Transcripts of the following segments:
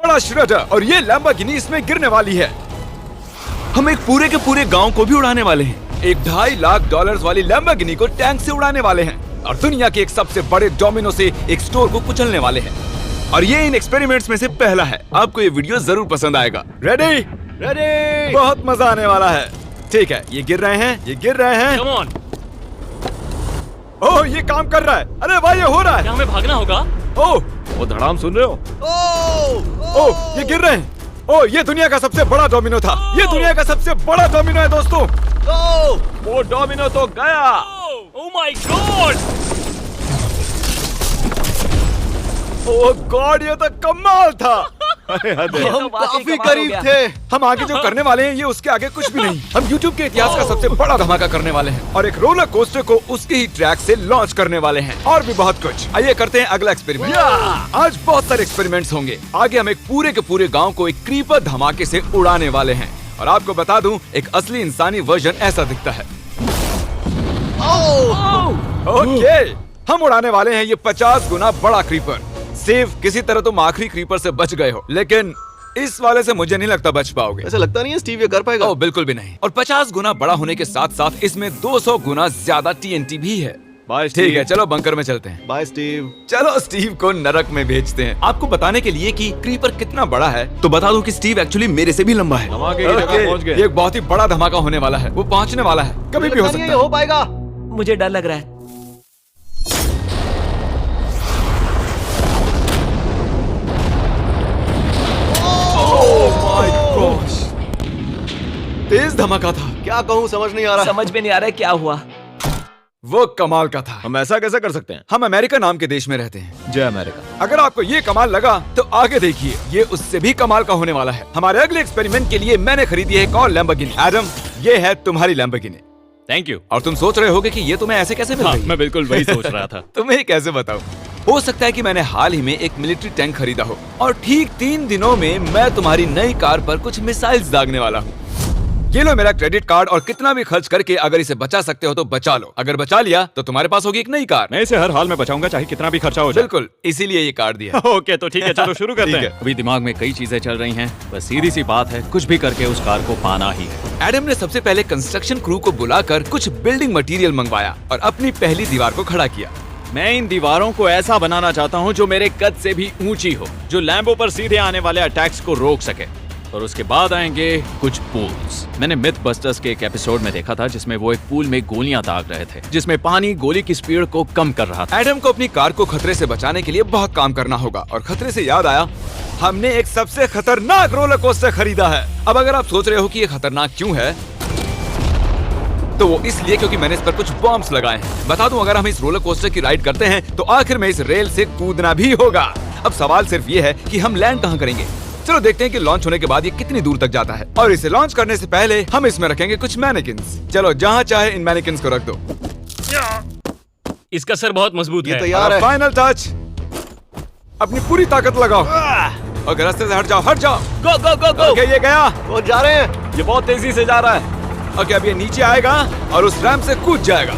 बड़ा श्रेडर और ये लैम्बोर्गिनी इसमें गिरने वाली है। हम एक पूरे के पूरे गांव को भी उड़ाने वाले हैं। एक $2.5 लाख वाली लैम्बोर्गिनी को टैंक से उड़ाने वाले हैं और दुनिया के एक सबसे बड़े डोमिनो से एक स्टोर को कुचलने वाले हैं। और ये इन एक्सपेरिमेंट्स में से पहला है। आपको ये वीडियो जरूर पसंद आएगा। रेडी? रेडी। बहुत मजा आने वाला है। ठीक है, ये गिर रहे हैं, ये गिर रहे हैं। Come on. ओह, ये काम कर रहा है। अरे भाई, ये हो रहा है। क्या हमें भागना होगा? ओह, वो धड़ाम सुन रहे हो? ओह, ये गिर रहे हैं। ओह, ये दुनिया का सबसे बड़ा डोमिनो था। ये दुनिया का सबसे बड़ा डोमिनो है दोस्तों। वो डोमिनो तो गया। Oh my God! Oh God, ये तो कमाल था। हम काफी करीब थे। हम आगे जो करने वाले हैं ये उसके आगे कुछ भी नहीं। हम YouTube के इतिहास का सबसे बड़ा धमाका करने वाले हैं और एक रोलर कोस्टर को उसके ही ट्रैक से लॉन्च करने वाले हैं और भी बहुत कुछ। आइए करते हैं अगला एक्सपेरिमेंट। आज बहुत सारे एक्सपेरिमेंट्स होंगे। आगे हम एक पूरे के पूरे गांव को एक क्रीपर धमाके से उड़ाने वाले हैं और आपको बता दूं, एक असली इंसानी वर्जन ऐसा दिखता है। ओके, हम उड़ाने वाले हैं ये 50 गुना बड़ा क्रीपर। सिर्फ किसी तरह तुम आखिरी क्रीपर से बच गए हो, लेकिन इस वाले से मुझे नहीं लगता बच पाओगे। ऐसा लगता नहीं है स्टीव ये कर पाएगा। ओह बिल्कुल भी नहीं। और 50 गुना बड़ा होने के साथ साथ इसमें 200 गुना ज्यादा TNT भी है। बाय ठीक है, चलो बंकर में चलते हैं। Bye Steve. चलो स्टीव को नरक में भेजते हैं। आपको बताने के लिए कि क्रीपर कितना बड़ा है तो बता दूं कि स्टीव एक्चुअली मेरे से भी लंबा है। धमाके की जगह पहुंच गए। ये एक बहुत ही बड़ा धमाका होने वाला है। वो पहुंचने वाला है, कभी भी हो सकता है। हो पाएगा। मुझे डर लग रहा है। तेज धमाका था। क्या कहूँ समझ नहीं आ रहा। समझ में नहीं आ रहा है क्या हुआ। वो कमाल का था। हम ऐसा कैसे कर सकते हैं? हम अमेरिका नाम के देश में रहते हैं। जय अमेरिका। अगर आपको ये कमाल लगा तो आगे देखिए, ये उससे भी कमाल का होने वाला है। हमारे अगले एक्सपेरिमेंट के लिए मैंने खरीदी है एक और लैम्बोर्गिनी। एडम, ये है तुम्हारी लैम्बोर्गिनी। Thank you. और तुम सोच रहे होगे कि ये तुम्हें ऐसे कैसे मिल गई? मैं बिल्कुल वही सोच रहा था। तुम्हें कैसे बताऊं? हो सकता है कि मैंने हाल ही में एक मिलिट्री टैंक खरीदा हो और ठीक 3 दिनों में मैं तुम्हारी नई कार पर कुछ मिसाइल्स दागने वाला हूँ। ये लो मेरा क्रेडिट कार्ड और कितना भी खर्च करके अगर इसे बचा सकते हो तो बचा लो। अगर बचा लिया तो तुम्हारे पास होगी एक नई कार। मैं इसे हर हाल में बचाऊंगा, चाहे कितना भी खर्चा हो जाए। बिल्कुल, इसीलिए ये कार्ड दिया। ओके, तो ठीक है, चलो शुरू करते ठीक हैं। है। अभी दिमाग में कई चीजें चल रही हैं, बस सीधी सी बात है, कुछ भी करके उस कार को पाना ही है। एडम ने सबसे पहले कंस्ट्रक्शन क्रू को बुलाकर कुछ बिल्डिंग मटेरियल मंगवाया और अपनी पहली दीवार को खड़ा किया। मैं इन दीवारों को ऐसा बनाना चाहता हूँ जो मेरे कद से भी ऊंची हो, जो लैम्बो पर सीधे आने वाले अटैक्स को रोक सके। और उसके बाद आएंगे कुछ पूल्स। मैंने मिथबस्टर्स के एक एपिसोड में देखा था जिसमें वो एक पूल में गोलियां दाग रहे थे, जिसमें पानी गोली की स्पीड को कम कर रहा था। एडम को अपनी कार को खतरे से बचाने के लिए बहुत काम करना होगा और खतरे से याद आया, हमने एक सबसे खतरनाक रोलर कोस्टर खरीदा है। अब अगर आप सोच रहे हो कि ये खतरनाक क्यों है, तो वो इसलिए क्योंकि मैंने इस पर कुछ बॉम्ब्स लगाए हैं। बता दूं, अगर हम इस रोलर कोस्टर की राइड करते हैं तो आखिर में इस रेल से कूदना भी होगा। अब सवाल सिर्फ ये है कि हम लैंड कहाँ करेंगे। चलो देखते हैं कि लॉन्च होने के बाद ये कितनी दूर तक जाता है। और इसे लॉन्च करने से पहले हम इसमें रखेंगे कुछ मैनिकिन्स। चलो जहाँ चाहे इन मैनिकिन्स को रख दो। इसका सर बहुत मजबूत है। तैयार है। Final touch. अपनी पूरी ताकत लगाओ और रास्ते से हट जाओ, हट जाओ। गो गो गो गो। ओके, ये गया। वो जा रहे हैं। ये बहुत तेजी से जा रहा है। ओके, अब ये नीचे आएगा और उस रैंप से कूद जाएगा।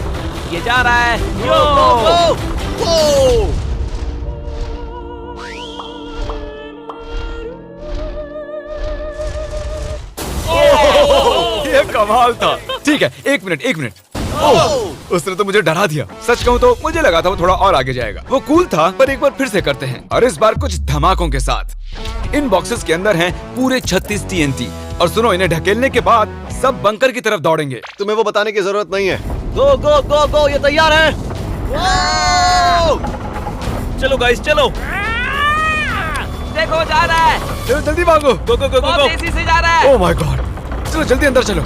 ये जा रहा है। ये कमाल था। ठीक है, एक मिनट। ओह, उसने तो मुझे डरा दिया। सच कहूँ तो मुझे लगा था वो थोड़ा और आगे जाएगा। वो कूल था, पर एक बार फिर से करते हैं और इस बार कुछ धमाकों के साथ। इन बॉक्सेस के अंदर हैं पूरे 36 TNT और सुनो, इन्हें ढकेलने के बाद सब बंकर की तरफ दौड़ेंगे। तुम्हें वो बताने की जरूरत नहीं है। गो गो गो गो, ये तैयार है। चलो गाइस, चलो। देखो जा रहा है। चलो जल्दी भागो। गो गो गो बहुत गो। तेजी से जा रहा है। ओह माय गॉड, चलो जल्दी अंदर चलो।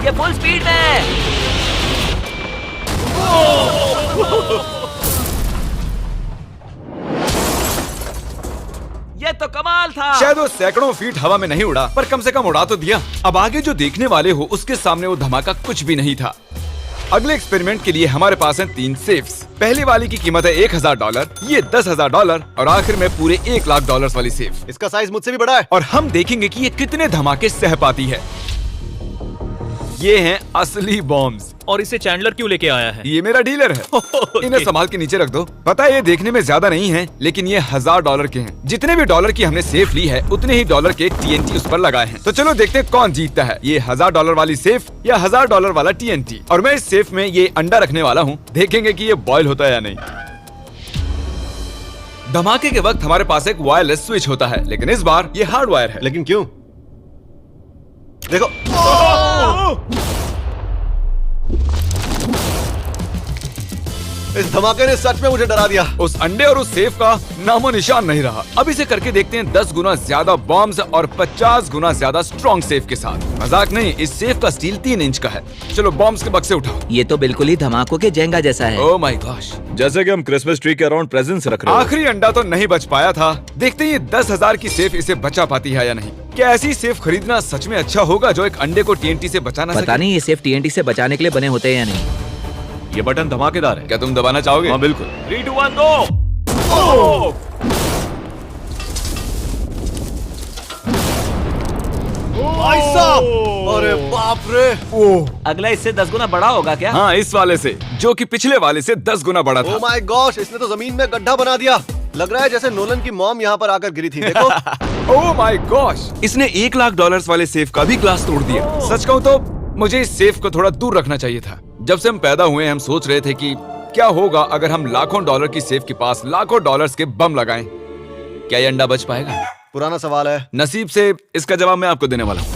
ये फुल स्पीड में है। ये तो कमाल था। शायद वो सैकड़ों फीट हवा में नहीं उड़ा, पर कम से कम उड़ा तो दिया। अब आगे जो देखने वाले हो उसके सामने वो धमाका कुछ भी नहीं था। अगले एक्सपेरिमेंट के लिए हमारे पास हैं 3 सेफ्स। पहली वाली की कीमत है $1000, ये $10,000 और आखिर में पूरे $1,00,000 वाली सेफ। इसका साइज मुझसे भी बड़ा है। और हम देखेंगे कि ये कितने धमाके सह पाती है। ये हैं असली बॉम्ब्स। और इसे चैंडलर क्यों लेके आया है? ये मेरा डीलर है। इन्हें संभाल के नीचे रख दो। पता है ये देखने में ज्यादा नहीं है, लेकिन ये $1000 के हैं। जितने भी डॉलर की हमने सेफ ली है, उतने ही डॉलर के TNT उस पर लगाए हैं। तो चलो देखते हैं कौन जीतता है, ये $1000 वाली सेफ या $1000 वाला TNT। और मैं इस सेफ में ये अंडा रखने वाला हूँ, देखेंगे कि ये बॉयल होता है या नहीं। धमाके के वक्त हमारे पास एक वायरलेस स्विच होता है, लेकिन इस बार ये हार्ड वायर है। लेकिन क्यों? देखो, इस धमाके ने सच में मुझे डरा दिया। उस अंडे और उस सेफ का नामो निशान नहीं रहा। अब इसे करके देखते हैं 10 गुना ज्यादा बॉम्ब्स और 50 गुना ज्यादा स्ट्रॉन्ग सेफ के साथ। मजाक नहीं, इस सेफ का स्टील 3 इंच का है। चलो बॉम्ब्स के बक्से उठाओ। ये तो बिल्कुल ही धमाकों के जेंगा जैसा है। ओह माय गॉश, जैसे कि हम क्रिसमस ट्री के अराउंड प्रेजेंट्स रख रहे हैं। आखिरी अंडा तो नहीं बच पाया था। देखते हैं ये 10,000 की सेफ इसे बचा पाती है या नहीं। क्या ऐसी सेफ खरीदना सच में अच्छा होगा जो एक अंडे को TNT से बचा ना पता सके? नहीं ये सेफ TNT से बचाने के लिए बने होते हैं या नहीं। ये बटन धमाकेदार है। क्या तुम दबाना चाहोगे? हाँ बिल्कुल। 3, 2, 1 गो। भाई साहब, अरे बाप रे। अगला इससे 10 गुना बड़ा होगा क्या? हाँ, इस वाले से, जो कि पिछले वाले से 10 गुना बड़ा ओ था। माय गॉश, इसने तो जमीन में गड्ढा बना दिया। लग रहा है जैसे नोलन की मॉम यहाँ पर आकर गिरी थी। देखो। ओह माय गॉश, इसने $1,00,000 वाले सेफ का भी ग्लास तोड़ दिया। सच कहूँ तो मुझे इस सेफ को थोड़ा दूर रखना चाहिए था। जब से हम पैदा हुए हम सोच रहे थे कि क्या होगा अगर हम लाखों डॉलर की सेफ के पास लाखों डॉलर्स के बम लगाएं। क्या ये अंडा बच पाएगा? पुराना सवाल है। नसीब से इसका जवाब मैं आपको देने वाला हूँ।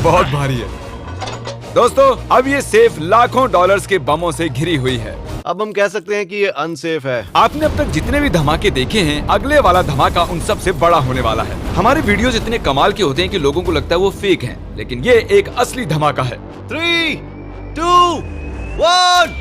बहुत भारी है दोस्तों। अब ये सेफ लाखों डॉलर्स के बमों से घिरी हुई है। अब हम कह सकते हैं कि ये अनसेफ है। आपने अब तक जितने भी धमाके देखे हैं, अगले वाला धमाका उन सब से बड़ा होने वाला है। हमारे वीडियोस इतने कमाल के होते हैं कि लोगों को लगता है वो फेक हैं, लेकिन ये एक असली धमाका है। 3, 2, 1।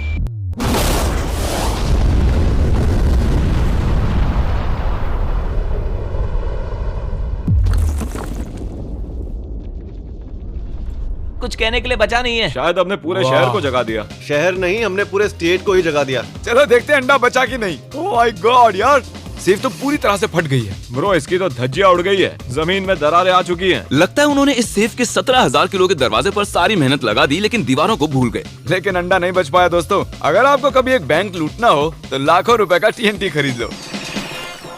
कुछ कहने के लिए बचा नहीं है। शायद हमने पूरे शहर को जगा दिया। शहर नहीं, हमने पूरे स्टेट को ही जगा दिया। चलो देखते हैं अंडा बचा कि नहीं। ओह माय गॉड यार, सेफ तो पूरी तरह से फट गई है। ब्रो, इसकी तो धज्जियां उड़ गई है। जमीन में दरारें आ चुकी हैं। लगता है उन्होंने इस सेफ के 17,000 किलो के दरवाजे पर सारी मेहनत लगा दी, लेकिन दीवारों को भूल गए। लेकिन अंडा नहीं बच पाया दोस्तों। अगर आपको कभी एक बैंक लूटना हो तो लाखों रुपए का TNT खरीद लो।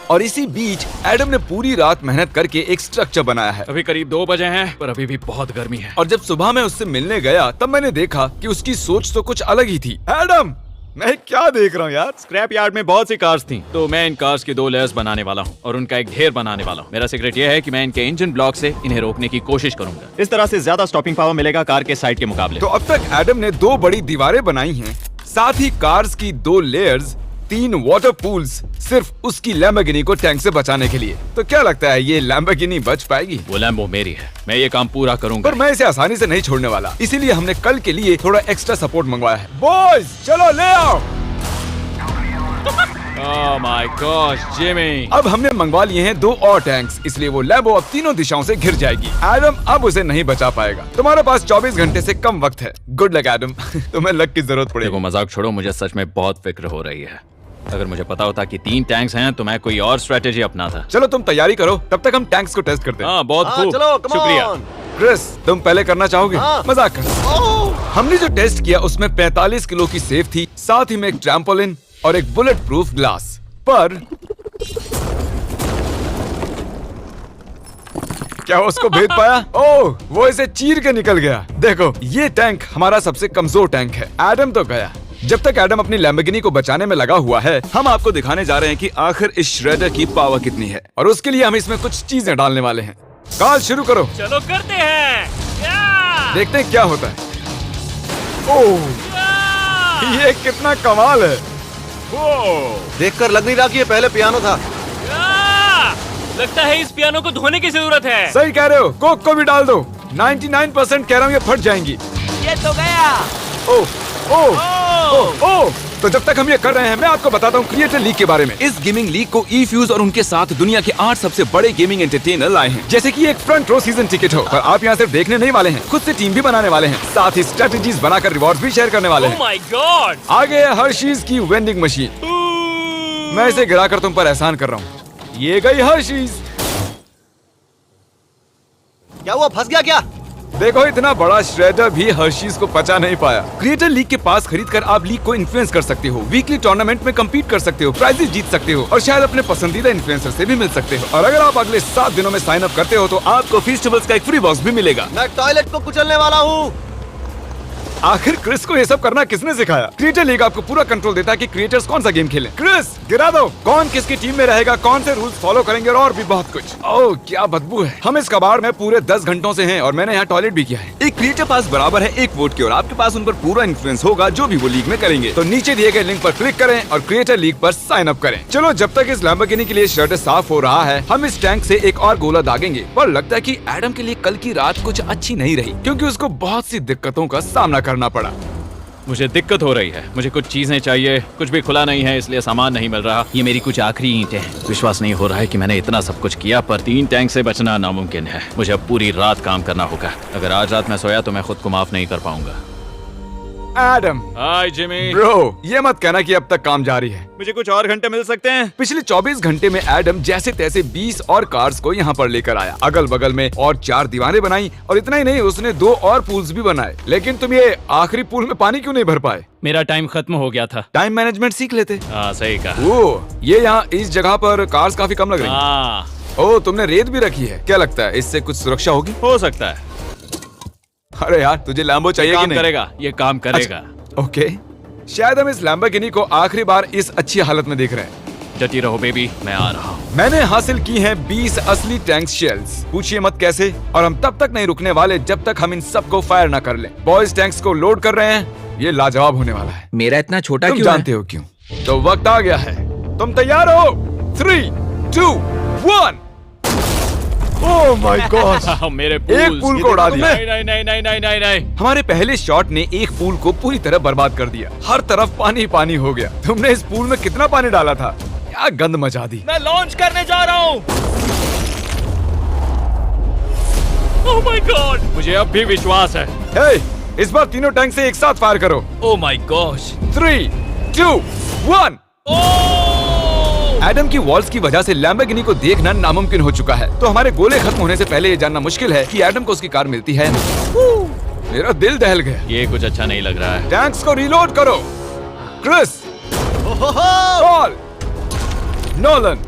और इसी बीच एडम ने पूरी रात मेहनत करके एक स्ट्रक्चर बनाया है। अभी करीब 2 बजे हैं, पर अभी भी बहुत गर्मी है। और जब सुबह मैं उससे मिलने गया तब मैंने देखा कि उसकी सोच तो कुछ अलग ही थी। एडम, मैं क्या देख रहा हूँ यार? स्क्रैप यार्ड में बहुत सी कार्स थी, तो मैं इन कार्स की 2 लेयर्स बनाने वाला हूँ और उनका एक ढेर बनाने वाला हूँ। मेरा सीक्रेट ये है कि मैं इनके इंजन ब्लॉक से इन्हें रोकने की कोशिश करूंगा। इस तरह से ज्यादा स्टॉपिंग पावर मिलेगा कार के साइड के मुकाबले। तो अब तक एडम ने 2 बड़ी दीवारें बनाई हैं, साथ ही कार्स की 2 लेयर्स, 3 वाटर पूल्स, सिर्फ उसकी लैम्बोर्गिनी को टैंक से बचाने के लिए। तो क्या लगता है ये लैम्बोर्गिनी बच पाएगी? वो लैम्बो मेरी है, मैं ये काम पूरा करूंगा। पर मैं इसे आसानी से नहीं छोड़ने वाला, इसीलिए हमने कल के लिए थोड़ा एक्स्ट्रा सपोर्ट मंगवाया है। बॉयज चलो ले आओ। Oh my gosh Jimmy. अब हमने मंगवा लिए हैं 2 और टैंक्स, इसलिए वो लैम्बो अब तीनों दिशाओं से घिर जाएगी। एडम अब उसे नहीं बचा पाएगा। तुम्हारे पास 24 घंटे से कम वक्त है। Good luck Adam. तुम्हें लक की जरूरत पड़ेगी। देखो मजाक छोड़ो, मुझे सच में बहुत फिक्र हो रही है। अगर मुझे पता होता कि 3 टैंक्स हैं तो मैं कोई और स्ट्रेटेजी अपनाता। चलो तुम तैयारी करो, तब तक हम टैंक्स को टेस्ट करते हैं। हाँ बहुत हाँ, खूब, चलो, come शुक्रिया। on। क्रिस, तुम पहले करना चाहोगे? हाँ। मजाक कर। ओह, हमने जो टेस्ट किया उसमें 45 किलो की सेफ थी, साथ ही में एक ट्रैम्पोलिन और एक बुलेट प्रूफ ग्लास। पर क्या उसको भेद पाया? ओह, वो इसे चीर के निकल गया। देखो, ये टैंक हमारा सबसे कमजोर टैंक है। एडम तो गया। जब तक एडम अपनी लैम्बोर्गिनी को बचाने में लगा हुआ है, हम आपको दिखाने जा रहे हैं कि आखिर इस श्रेडर की पावर कितनी है, और उसके लिए हम इसमें कुछ चीजें डालने वाले हैं। कार्ल शुरू करो। चलो करते हैं। या! देखते हैं क्या होता है। ओह, या! ये कितना कमाल है। देखकर लग नहीं रहा कि ये पहले पियानो था। या! लगता है इस पियानो को धोने की जरूरत है। सही कह रहे हो, कोक को भी डाल दो। 99% कह रहा हूँ ये फट जाएंगी। ये तो गया। ओह ओह ओह ओह। तो जब तक हम ये कर रहे हैं, मैं आपको बताता हूँ क्रिएटर लीग के बारे में। इस गेमिंग लीग को E-Fuse और उनके साथ दुनिया के 8 सबसे बड़े गेमिंग एंटरटेनर लाए हैं। जैसे कि एक फ्रंट रो सीजन टिकट हो, पर आप यहाँ सिर्फ देखने नहीं वाले हैं, खुद से टीम भी बनाने वाले हैं, साथ ही स्ट्रेटेजीज बनाकर रिवॉर्ड्स भी शेयर करने वाले ओह हैं। My God. आगे है हर्शीज की वेंडिंग मशीन। मैं इसे गिराकर तुम पर एहसान कर रहा हूँ। ये गई हर्शीज। क्या हुआ, फंस गया क्या? देखो इतना बड़ा श्रेडर भी हर्शीज को पचा नहीं पाया। क्रिएटर लीग के पास खरीद कर आप लीग को इन्फ्लुएंस कर सकते हो, वीकली टूर्नामेंट में कम्पीट कर सकते हो, प्राइजेस जीत सकते हो और शायद अपने पसंदीदा इन्फ्लुएंसर से भी मिल सकते हो। और अगर आप अगले 7 दिनों में साइन अप करते हो तो आपको फेस्टिवल्स का एक फ्री बॉक्स भी मिलेगा। मैं टॉयलेट को कुचलने वाला हूँ। आखिर क्रिस को ये सब करना किसने सिखाया? क्रिएटर लीग आपको पूरा कंट्रोल देता है कि क्रिएटर्स कौन सा गेम खेलें। क्रिस गिरा दो, कौन किसकी टीम में रहेगा, कौन से रूल्स फॉलो करेंगे और भी बहुत कुछ। ओह क्या बदबू है। हम इस कबाड़ में पूरे 10 घंटों से हैं और मैंने यहाँ टॉयलेट भी किया है। एक क्रिएटर पास बराबर है एक वोट के और आपके पास उन पर पूरा इन्फ्लुएंस होगा जो भी वो लीग में करेंगे। तो नीचे दिए गए लिंक पर क्लिक करें और क्रिएटर लीग पर साइन अप करें। चलो जब तक इस लैम्बोर्गिनी के लिए शर्ट साफ हो रहा है, हम इस टैंक से एक और गोला दागेंगे। पर लगता है कि एडम के लिए कल की रात कुछ अच्छी नहीं रही क्योंकि उसको बहुत सी दिक्कतों का सामना करना पड़ा। मुझे दिक्कत हो रही है। मुझे कुछ चीजें चाहिए, कुछ भी खुला नहीं है इसलिए सामान नहीं मिल रहा। ये मेरी कुछ आखिरी ईंटें हैं। विश्वास नहीं हो रहा है कि मैंने इतना सब कुछ किया पर 3 टैंक से बचना नामुमकिन है। मुझे अब पूरी रात काम करना होगा। अगर आज रात मैं सोया तो मैं खुद को माफ नहीं कर पाऊंगा। एडम हाय जिमी। ब्रो, ये मत कहना कि अब तक काम जारी है। मुझे कुछ और घंटे मिल सकते हैं? पिछले 24 घंटे में एडम जैसे तैसे 20 और कार्स को यहाँ पर लेकर आया। अगल बगल में और 4 दीवारें बनाई और इतना ही नहीं उसने 2 और पूल्स भी बनाए। लेकिन तुम ये आखिरी पूल में पानी क्यों नहीं भर पाए? मेरा टाइम खत्म हो गया था। टाइम मैनेजमेंट सीख लेते। हाँ सही कहा। ओ, ये यहाँ इस जगह पर कार्स काफी कम लग रही हैं। हाँ ओ, तुमने रेत भी रखी है। क्या लगता है इससे कुछ सुरक्षा होगी? हो सकता है। अरे यार तुझे लैम्बो चाहिए कि काम नहीं? करेगा, ये काम करेगा। ओके, शायद हम इस लैम्बोर्गिनी को आखिरी बार इस अच्छी हालत में देख रहे हैं। डटी रहो बेबी, मैं आ रहा हूँ। मैंने हासिल की हैं 20 असली टैंक शेल्स। पूछिए मत कैसे, और हम तब तक नहीं रुकने वाले जब तक हम इन सबको फायर ना कर लें। बॉयज टैंक्स को लोड कर रहे हैं। ये लाजवाब होने वाला है। मेरा इतना छोटा तुम क्यों जानते हो क्यों? तो वक्त आ गया है। तुम तैयार हो? 3, 2, 1। ओह माय गॉड, मेरे एक पूल को उड़ा दिया। नहीं नहीं नहीं नहीं नहीं नहीं। हमारे पहले शॉट ने एक पूल को पूरी तरह बर्बाद कर दिया। हर तरफ पानी पानी हो गया। तुमने इस पूल में कितना पानी डाला था? क्या गंद मचा दी। मैं लॉन्च करने जा रहा हूँ। ओह माय गॉड, मुझे अब भी विश्वास है। हे, इस बार तीनों टैंक से एक साथ फायर करो। Oh my gosh. 3, 2, 1। एडम की वॉल्स की वजह से लैम्बोर्गिनी को देखना नामुमकिन हो चुका है। तो हमारे गोले खत्म होने से पहले ये जानना मुश्किल है कि एडम को उसकी कार मिलती है। मेरा दिल दहल गया। ये कुछ अच्छा नहीं लग रहा है। टैंक्स को रीलोड करो। Chris, Paul, Nolan.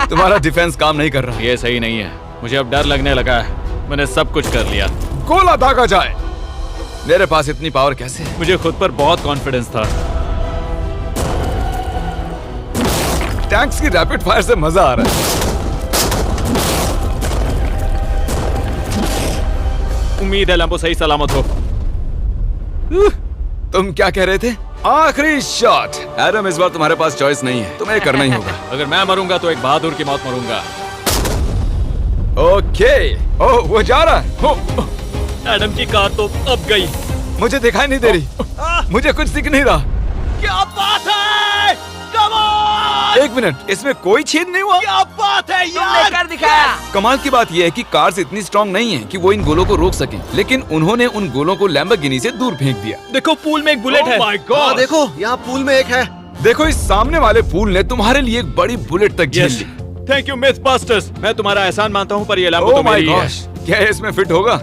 तुम्हारा डिफेंस काम नहीं कर रहा। ये सही नहीं है। मुझे अब डर लगने लगा है। मैंने सब कुछ कर लिया। गोला दागा जाए। मेरे पास इतनी पावर कैसे है? मुझे खुद पर बहुत कॉन्फिडेंस था। टैंक्स की रैपिड फायर से मजा आ रहा है। उम्मीद है लंबो सही सलामत हो। तुम क्या कह रहे थे? आखिरी शॉट। एडम, इस बार तुम्हारे पास चॉइस नहीं है, तुम्हें करना ही होगा। अगर मैं मरूंगा तो एक बहादुर की मौत मरूंगा। ओके। ओह, वो जा रहा है। ओह, एडम की कार तो अब गई। मुझे दिखाई नहीं दे रही। मुझे कुछ दिख नहीं रहा। क्या बात है? Come on! एक मिनट, इसमें कोई छेद नहीं हुआ। क्या बात है तुमने यार? कर दिखाया। कमाल की बात यह है कि कार्स इतनी स्ट्रांग नहीं है कि वो इन गोलों को रोक सकें, लेकिन उन्होंने उन गोलों को लैम्बोर्गिनी से दूर फेंक दिया। देखो पूल में एक बुलेट है। माय हाँ गॉड। देखो, यहाँ पूल में एक है। देखो, इस सामने वाले पूल ने तुम्हारे लिए एक बड़ी बुलेट तक झेल yes, Lee. Thank you myth busters. मैं तुम्हारा एहसान मानता हूँ पर ये लैम्बो ओह तो माय मेरी है। गॉश, क्या ये इसमें फिट होगा?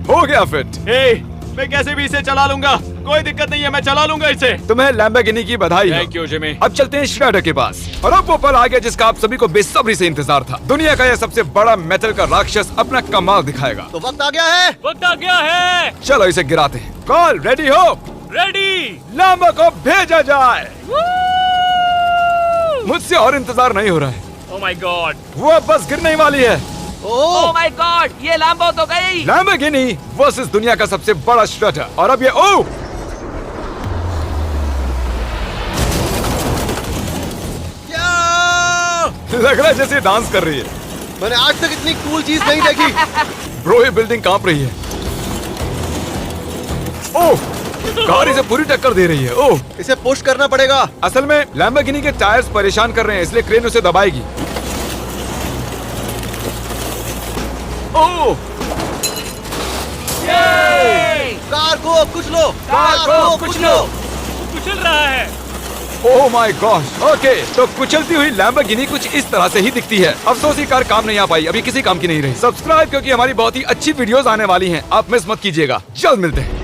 हो गया फिट। हे, मैं कैसे भी इसे चला लूंगा। कोई दिक्कत नहीं है, मैं चला लूंगा इसे। तुम्हें लैम्बोर्गिनी की बधाई हो। Thank you Jimmy. अब चलते हैं श्रेडर के पास। और अब वो पल आ गया जिसका आप सभी को बेसब्री से इंतजार था। दुनिया का यह सबसे बड़ा मेटल का राक्षस अपना कमाल दिखाएगा। तो वक्त आ गया है। वक्त आ गया है। चलो इसे गिराते हैं। कॉल रेडी हो? रेडी। लैम्बो को भेजा जाए। मुझसे और इंतजार नहीं हो रहा है। Oh my God. वो अब बस गिरने ही वाली है। ओह माय गॉड, ये लैम्बो तो गई। लैम्बोर्गिनी वर्सेस दुनिया का सबसे बड़ा श्रेडर। और अब ये ओ लग रहा है जैसे डांस कर रही है। मैंने आज तक इतनी कूल चीज नहीं देखी। ब्रो, ये बिल्डिंग कांप रही है। ओह, कार इसे पूरी टक्कर दे रही है। ओह, इसे पुश करना पड़ेगा। असल में लैम्बोर्गिनी के टायर्स परेशान कर रहे हैं, इसलिए क्रेन उसे दबाएगी। ओह, कार को कुचलो। कार को कुचलो। कुचल रहा है। Oh my gosh. ओके, तो कुचलती हुई लैम्बोर्गिनी कुछ इस तरह से ही दिखती है। अफसोस ये कार काम नहीं आ पाई, अभी किसी काम की नहीं रही। सब्सक्राइब क्योंकि हमारी बहुत ही अच्छी वीडियोस आने वाली हैं, आप मिस मत कीजिएगा। जल्द मिलते हैं।